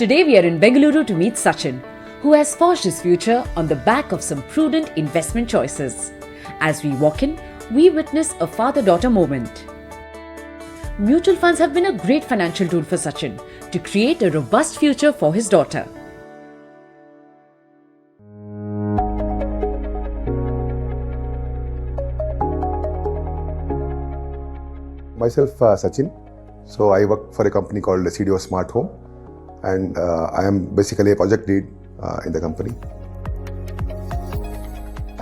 Today we are in Bengaluru to meet Sachin, who has forged his future on the back of some prudent investment choices. As we walk in, we witness a father-daughter moment. Mutual funds have been a great financial tool for Sachin to create a robust future for his daughter. Myself, Sachin. So I work for a company called CDO Smart Home, and I am basically a project lead in the company.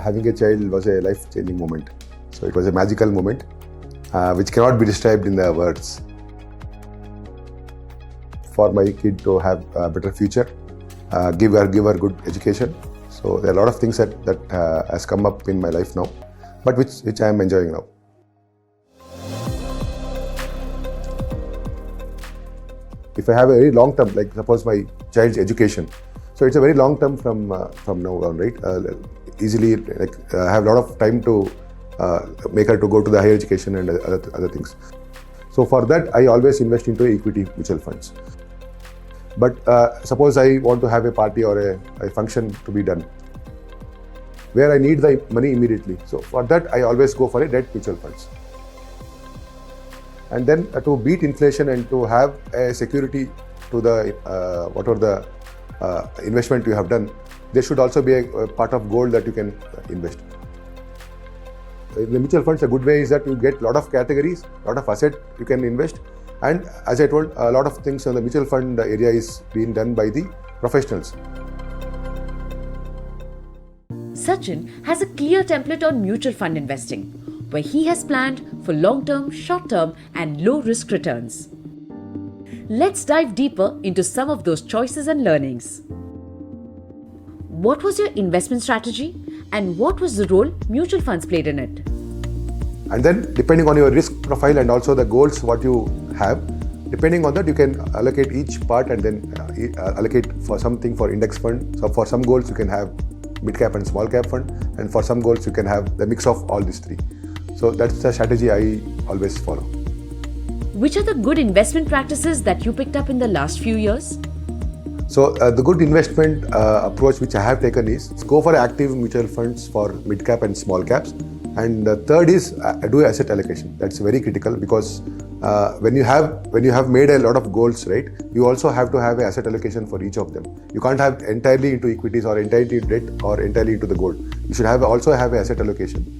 Having a child was a life-changing moment. So it was a magical moment, which cannot be described in the words. For my kid to have a better future, give her good education. So there are a lot of things that has come up in my life now, but which I am enjoying now. If I have a very long term, like suppose my child's education, so it's a very long term from now on, right? Easily, I have a lot of time to make her to go to the higher education and other things. So for that, I always invest into equity mutual funds. But suppose I want to have a party or a function to be done, where I need the money immediately. So for that, I always go for a debt mutual funds. And then to beat inflation and to have a security to the whatever the investment you have done, there should also be a part of gold that you can invest. In the mutual funds, a good way is that you get a lot of categories, a lot of asset you can invest. And as I told, a lot of things in the mutual fund area is being done by the professionals. Sachin has a clear template on mutual fund investing, where he has planned for long-term, short-term and low-risk returns. Let's dive deeper into some of those choices and learnings. What was your investment strategy and what was the role mutual funds played in it? And then depending on your risk profile and also the goals what you have, depending on that you can allocate each part and then allocate for something for index fund. So for some goals you can have mid cap and small cap fund, and for some goals you can have the mix of all these three. So that's the strategy I always follow. Which are the good investment practices that you picked up in the last few years? So the good investment approach which I have taken is go for active mutual funds for mid cap and small caps. And the third is do asset allocation. That's very critical because when you have made a lot of goals, right, you also have to have an asset allocation for each of them. You can't have entirely into equities or entirely into debt or entirely into the gold. You should also have an asset allocation.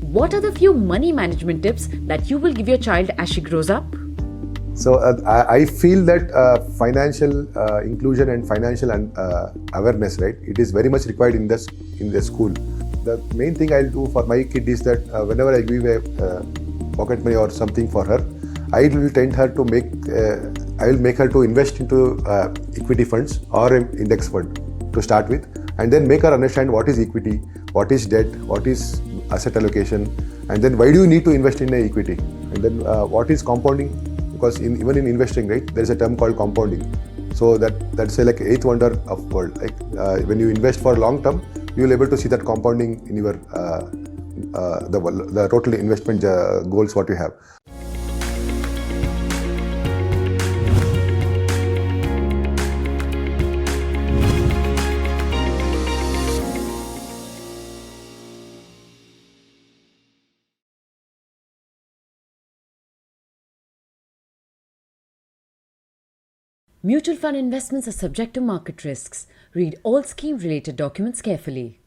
What are the few money management tips that you will give your child as she grows up? So I feel that financial inclusion and financial awareness, right, it is very much required in the school. The main thing I'll do for my kid is that whenever I give a pocket money or something for her, I will tend her to I will make her to invest into equity funds or an index fund to start with, and then make her understand what is equity, what is debt, what is asset allocation, and then why do you need to invest in equity, and then what is compounding, because even in investing, right, there is a term called compounding. So that's like eighth wonder of world. Like when you invest for long term, you will able to see that compounding in your the total investment goals what you have. Mutual fund investments are subject to market risks. Read all scheme-related documents carefully.